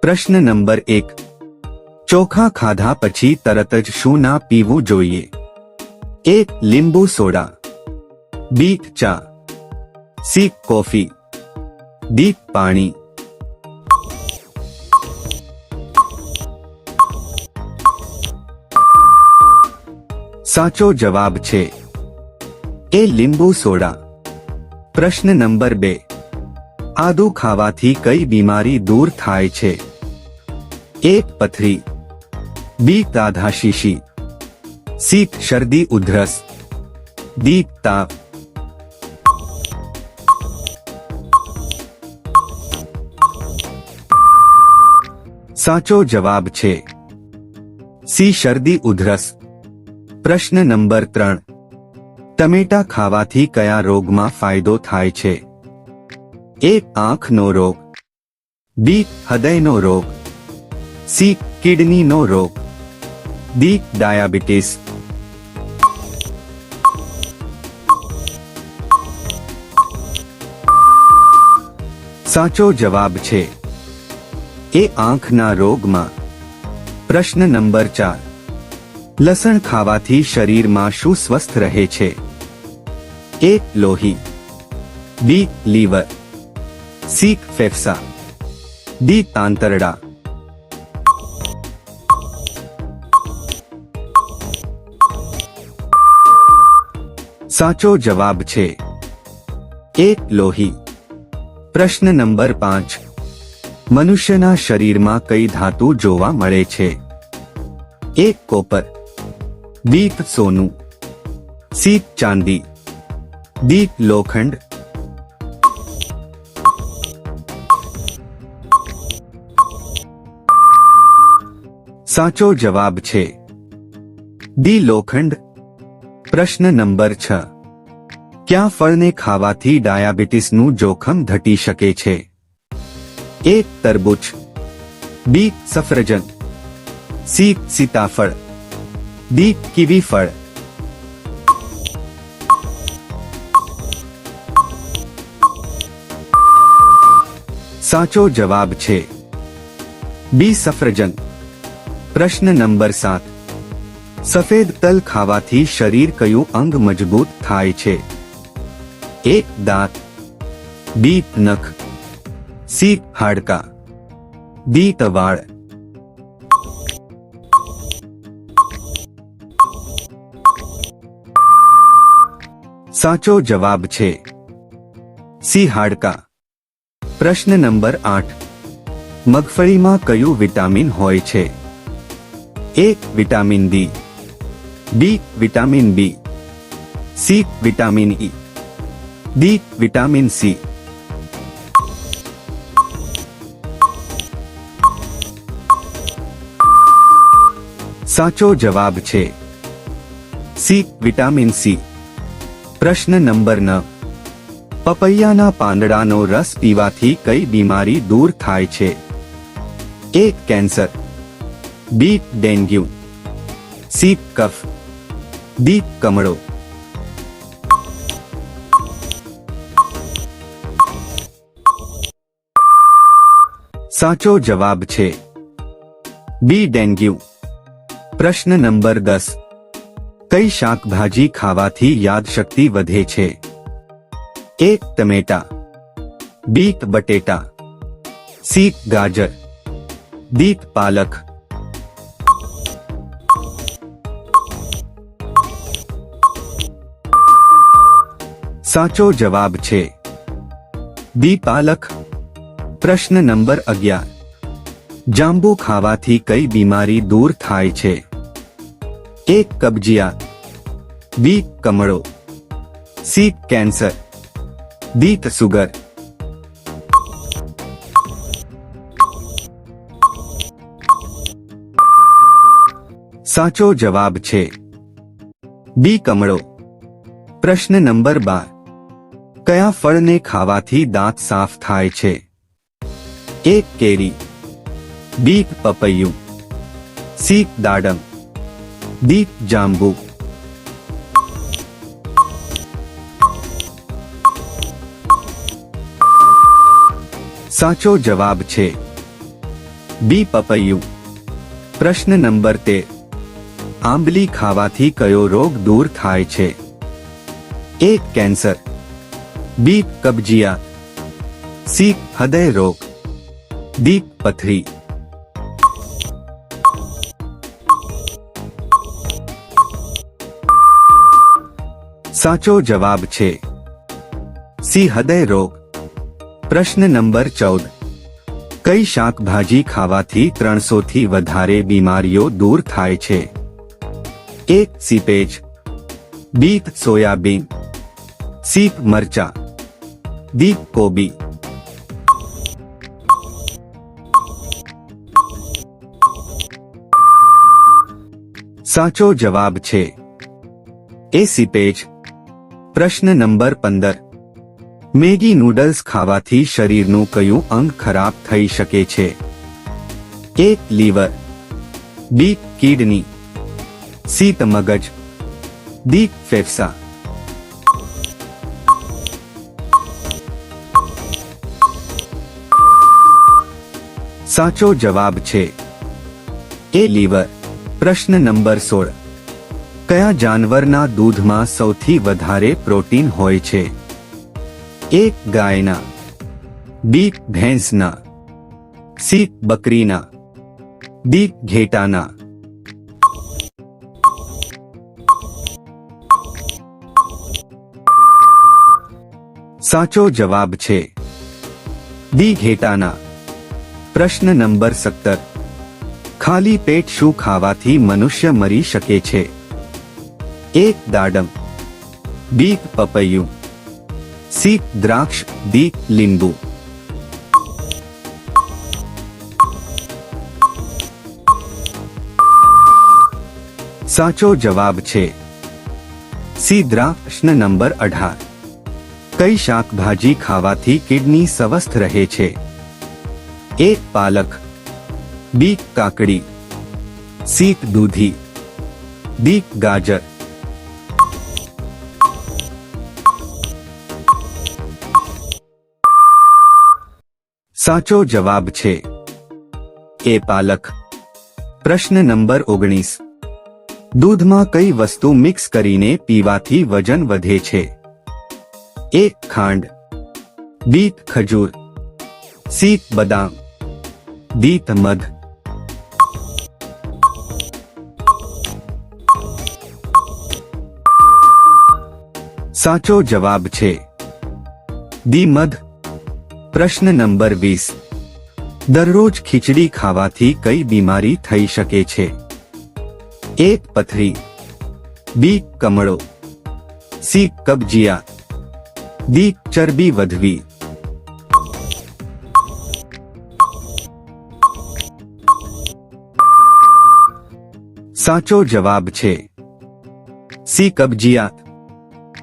પ્રશ્ન નંબર 1. ચોખા ખાધા પછી તરત જ શું ના પીવું જોઈએ? A. લીંબુ સોડા, B. ચા, C. Coffee, D. પાણી. સાચો જવાબ છે A. લીંબુ સોડા. પ્રશ્ન નંબર 2. આદુ ખાવાથી કઈ બીમારી દૂર થાય છે? A. પથરી, B. તાધા શીશી, C. શરદી ઉધરસ, D. તાવ. સાચો જવાબ છે C. શરદી ઉધરસ. પ્રશ્ન નંબર 3. ટમેટા ખાવાથી કયા રોગમાં ફાયદો થાય છે? A. આંખનો રોગ, B. હૃદયનો રોગ, C. કિડનીનો રોગ, D. ડાયાબિટીસ. સાચો જવાબ છે A. આંખના રોગમાં. પ્રશ્ન નંબર 4. લસણ ખાવાથી શરીરમાં શું સ્વસ્થ રહે છે? A. લોહી, B. Liver, C. ફેફસા, D. આંતરડા. સાચો જવાબ છે A. લોહી. પ્રશ્ન નંબર 5. મનુષ્યના શરીરમાં કઈ ધાતુ જોવા મળે છે? A. Copper, B. સોનું, C. ચાંદી, D. લોખંડ. સાચો જવાબ છે D. લોખંડ. પ્રશ્ન નંબર 6. કયા ફળને ખાવાથી ડાયાબિટીસનું જોખમ ઘટી શકે છે? A. તરબૂચ, B. સફરજન, C. સીતાફળ, D. કીવી ફળ. સાચો જવાબ છે B. સફરજન. પ્રશ્ન નંબર 7. સફેદ તલ ખાવાથી શરીર કયું અંગ મજબૂત થાય છે? A. દાંત, B. નખ, C. હાડકાં, D. વાળ. સાચો જવાબ છે C. હાડકાં. પ્રશ્ન નંબર 8. મગફળીમાં કયું વિટામિન હોય છે? A. Vitamin D, B. Vitamin B, C. Vitamin E, D. Vitamin C. સાચો જવાબ છે C. Vitamin C. પ્રશ્ન નંબર 9. પપૈયાના પાંદડાનો રસ પીવાથી કઈ બીમારી દૂર થાય છે? A. Cancer, B. Dengue, C. કફ, D. કમળો. સાચો જવાબ છે B. ડેન્ગ્યુ. પ્રશ્ન નંબર 10. કઈ શાકભાજી ખાવાથી યાદશક્તિ વધે છે? A. ટમેટા, B. બટેટા, C. ગાજર, D. પાલક. સાચો જવાબ છે B. પાલક. પ્રશ્ન નંબર 11. જાંબુ ખાવાથી કઈ બીમારી દૂર થાય છે? A. કબજિયાત, B. કમળો, C. Cancer, D. Sugar. સાચો જવાબ છે B. કમળો. પ્રશ્ન નંબર 12. કયા ફળને ખાવાથી દાંત સાફ થાય છે? A. Carry, B. પપૈયું, C. દાડમ, D. જાંબુ. સાચો જવાબ છે બી પપૈયું. પ્રશ્ન નંબર 13. આંબલી ખાવાથી કયો રોગ દૂર થાય છે? એ. કેન્સર, બી. કબજિયાત, સી. હૃદય રોગ, ડી. પથરી. સાચો જવાબ છે સી. હૃદય રોગ. પ્રશ્ન નંબર 14. કઈ શાકભાજી ખાવાથી 300 થી વધારે બીમારીઓ દૂર થાય છે? A. Seepage, B. Soybean, C. મરચા, ડી. કોબી. સાચો જવાબ છે એ. સીપેજ. પ્રશ્ન નંબર 15. મેગી નૂડલ્સ ખાવાથી શરીરનું કયું અંગ ખરાબ થઈ શકે છે? A. Liver, B. Kidney, C. મગજ, ડી. ફેફસા. સાચો જવાબ છે એ. લીવર. પ્રશ્ન નંબર 16. કયા જાનવરના દૂધમાં સૌથી વધારે પ્રોટીન હોય છે? એ. ગાયના, બી. ભેંસના, સી. બકરીના, ડી. ઘેટાના. સાચો જવાબ છે ડી. ઘેટાના. પ્રશ્ન નંબર 17. ખાલી પેટ શું ખાવાથી મનુષ્ય મરી શકે છે? એ. દાડમ, બી. પપૈયું, સી. દ્રાક્ષ, ડી. લીંબુ. સાચો જવાબ છે સી. દ્રાક્ષ. પ્રશ્ન નંબર 18. કઈ શાકભાજી ખાવાથી કિડની સ્વસ્થ રહે છે? એ. પાલક, બી. કાકડી, સી. દૂધી, ડી. ગાજર. સાચો જવાબ છે એ. પાલક. પ્રશ્ન નંબર 19. દૂધમાં કઈ વસ્તુ મિક્સ કરીને પીવાથી વજન વધે છે? એ. ખાંડ, બી. ખજૂર, સી. બદામ, ડી. મધ. સાચો જવાબ છે ડી. મધ. પ્રશ્ન નંબર 20. દરરોજ ખીચડી ખાવાથી કઈ બીમારી થઈ શકે છે? એ. પથરી, બી. કમળો, સી. કબજિયાત, ડી. ચરબી વધવી. સાચો જવાબ છે સી. કબજિયાત.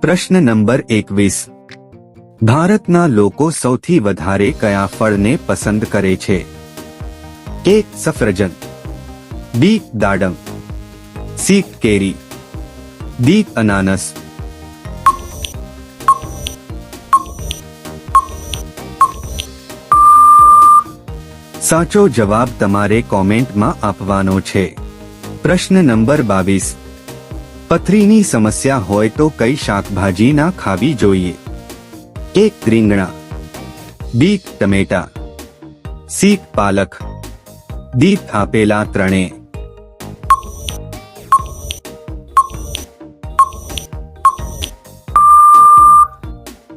પ્રશ્ન નંબર 21. ભારતના લોકો સૌથી વધારે કયા ફળને પસંદ કરે છે? એ. સફરજન, બી. દાડમ, સી. કેરી, ડી. અનાનસ. સાચો જવાબ તમારે કોમેન્ટમાં આપવાનો છે. પ્રશ્ન નંબર 22. પથરીની સમસ્યા હોય તો કઈ શાકભાજી ના ખાવી જોઈએ? એ. રીંગણા, બી. ટમેટા, સી. પાલક, ડી. આપેલા ત્રણે.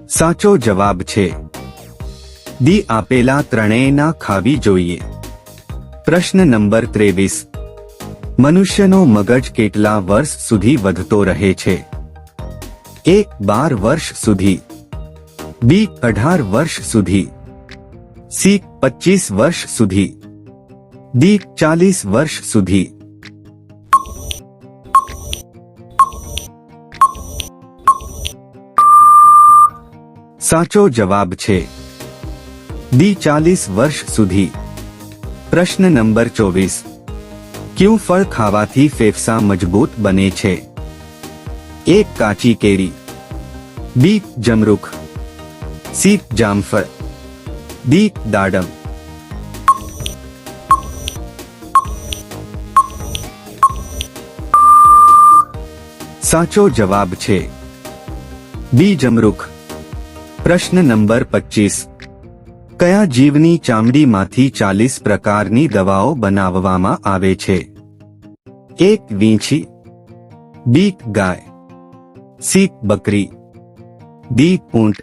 સાચો જવાબ છે ડી. આપેલા ત્રણેય ના ખાવી જોઈએ. પ્રશ્ન નંબર 23. મનુષ્યનો મગજ કેટલા વર્ષ સુધી વધતો રહે છે? એ. 12 વર્ષ સુધી, બી. 18 વર્ષ સુધી, સી. 25 વર્ષ સુધી, ડી. 40 વર્ષ સુધી. સાચો જવાબ છે ડી. 40 વર્ષ સુધી. પ્રશ્ન નંબર 24. કયું ફળ ખાવાથી ફેફસા મજબૂત બને છે? એ. કાચી કેરી, બી. જમરૂખ, સી. જામફળ, ડી. દાડમ. સાચો જવાબ છે બી જમરૂખ. પ્રશ્ન નંબર 25. કયા જીવની ચામડીમાંથી 40 પ્રકારની દવાઓ બનાવવામાં આવે છે? એક વીંછી, બી ગાય, સી બકરી, ડી ઊંટ.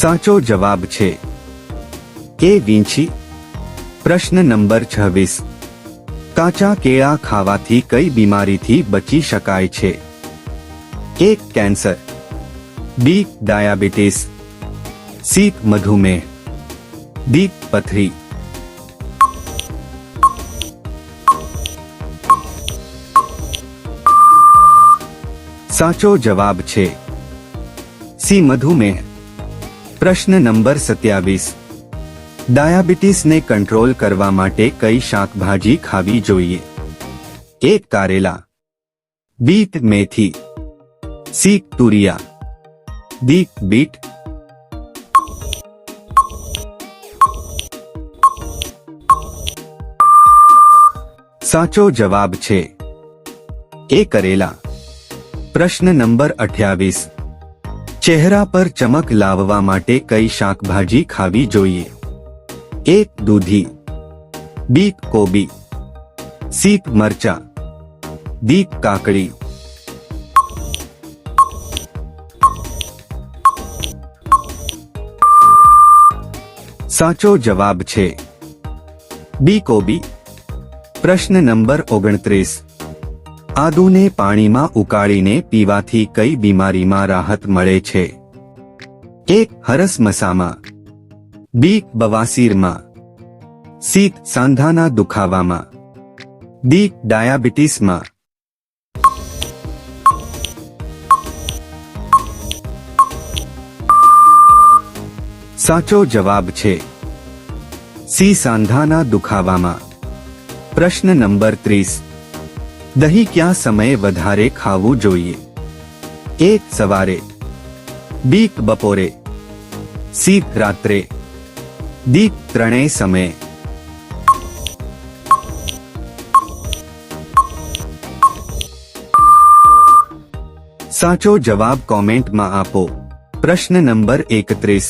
સાચો જવાબ છે એ વીંછી. પ્રશ્ન નંબર 26. કાચા કેળા ખાવાથી કઈ બીમારીથી બચી શકાય છે? એક કેન્સર, બી ડાયાબિટીસ, સી મધુમેહ, ડી પથરી. સાચો જવાબ છે સી મધુમેહ. પ્રશ્ન નંબર 27. ડાયાબિટીસને કંટ્રોલ કરવા માટે કઈ શાકભાજી ખાવી જોઈએ? એક કારેલા, બી મેથી, સી તુરિયા, ડી બીટ. સાચો જવાબ છે એ કરેલા. પ્રશ્ન નંબર 28. ચહેરા પર ચમક લાવવા માટે કઈ શાકભાજી ખાવી જોઈએ? એક દૂધી, બી કોબી, સી મરચા, ડી કાકડી. સાચો જવાબ છે બી કોબી. પ્રશ્ન નંબર 29. આદુને પાણીમાં ઉકાળીને પીવાથી કઈ બીમારીમાં રાહત મળે છે? એક હરસમસામાં, બી બવાસીરમાં, સી સાંધાના દુખાવામાં, ડી ડાયાબિટીસમાં. સાચો જવાબ છે સી સાંધાના દુખાવામાં. પ્રશ્ન નંબર 30. દહીં કયા સમયે વધારે ખાવું જોઈએ? એક સવારે, બી બપોરે, સી રાત્રે, ડી ત્રણેય સમયે. સાચો જવાબ કોમેન્ટમાં આપો. પ્રશ્ન નંબર 31.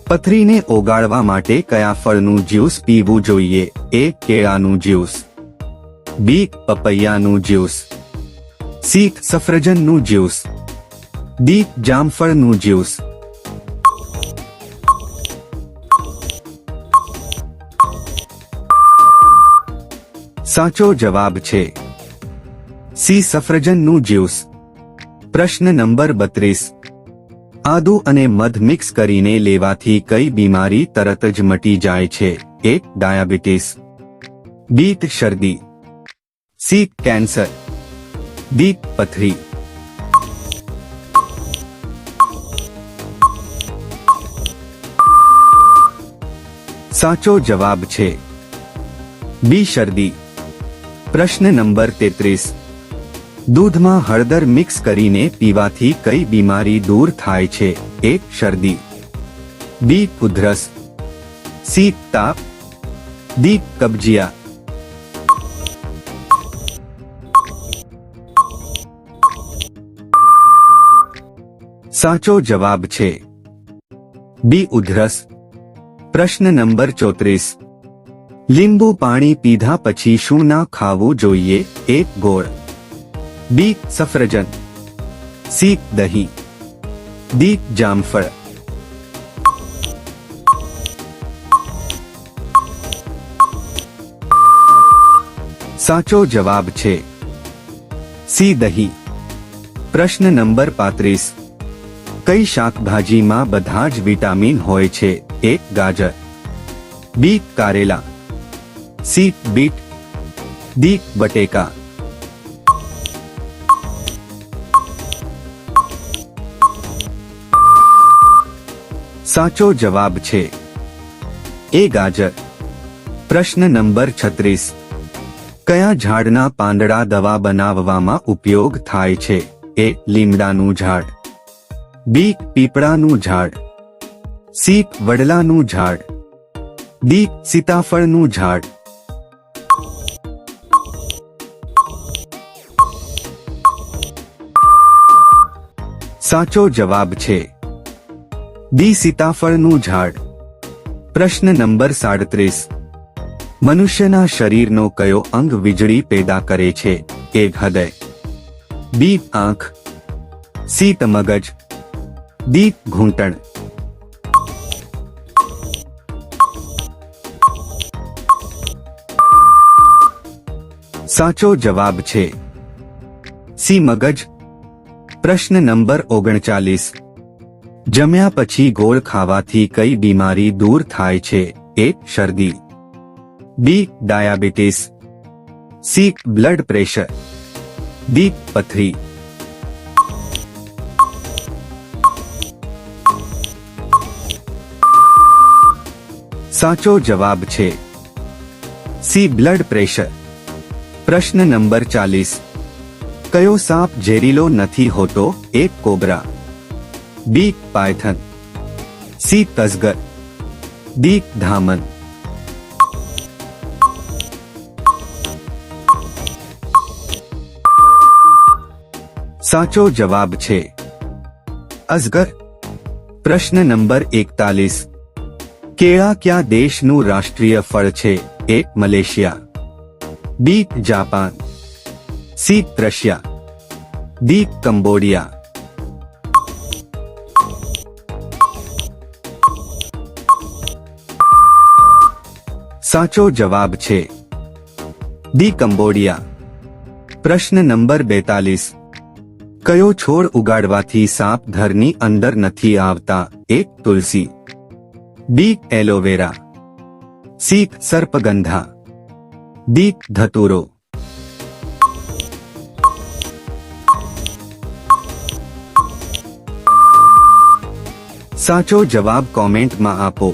પથરીને ઓગાળવા માટે કયા ફળનું જ્યુસ પીવું જોઈએ? એ કેળાનું જ્યુસ, બી પપૈયાનું જ્યુસ, સી સફરજનનું જ્યુસ, ડી જામફળનું જ્યુસ. સાચો જવાબ છે સી સફરજનનું જ્યુસ. પ્રશ્ન નંબર 32. આદુ અને મધ મિક્સ કરીને લેવાથી કઈ બીમારી તરત જ મટી જાય છે? એક ડાયાબિટીસ, બી શરદી, સી કેન્સર, ડી પથરી. સાચો જવાબ છે બી શરદી. પ્રશ્ન નંબર 33. દૂધમાં હળદર મિક્સ કરીને પીવાથી કઈ બીમારી દૂર થાય છે? એક શરદી, બી ઉધરસ, સી તાપ, ડી કબજિયાત. સાચો જવાબ છે બી ઉધરસ. પ્રશ્ન નંબર 34. લીંબુ પાણી પીધા પછી શું ના ખાવું જોઈએ? એક ગોળ, બી સફરજન, સી દહીં, ડી જામફળ. સાચો જવાબ છે સી દહીં. પ્રશ્ન નંબર 35. કઈ શાકભાજીમાં બધા જ વિટામિન હોય છે? એક ગાજર, બી કારેલા, સી બીટ, ડી બટેકા. સાચો જવાબ છે એ ગાજર. પ્રશ્ન નંબર 36. કયા ઝાડના પાંદડા દવા બનાવવામાં ઉપયોગ થાય છે? એ લીમડાનું ઝાડ, બી પીપળાનું ઝાડ, સી વડલાનું ઝાડ, ડી સીતાફળનું ઝાડ, સાચો જવાબ છે ડી સીતાફળનું ઝાડ। પ્રશ્ન નંબર 37, મનુષ્યના શરીરનો કયો અંગ વીજળી પેદા કરે છે? એ હૃદય, બી આંખ, સી મગજ, ડી ઘૂંટણ। સાચો જવાબ છે સી મગજ। પ્રશ્ન નંબર 39, જમ્યા પછી ગોળ ખાવાથી કઈ બીમારી દૂર થાય છે? એ શરદી, B diabetes, C blood pressure, D પથરી। સાચો જવાબ છે સી બ્લડ પ્રેશર। પ્રશ્ન નંબર 40, કયો સાપ ઝેરીલો નથી હોતો? A cobra, B python, C તજગર, ડી ધામન। સાચો જવાબ છે અજગર। પ્રશ્ન નંબર 41, કેળા કયા દેશનું રાષ્ટ્રીય ફળ છે? A Malaysia, B Japan, C Russia, D Cambodia. સાચો જવાબ છે ડી કંબોડિયા। પ્રશ્ન નંબર 42, કયો છોડ ઉગાડવાથી સાપ ઘરની અંદર નથી આવતા? એ તુલસી, બી એલોવેરા, સી સર્પગંધા, ડી ધતુરો। સાચો જવાબ કોમેન્ટમાં આપો।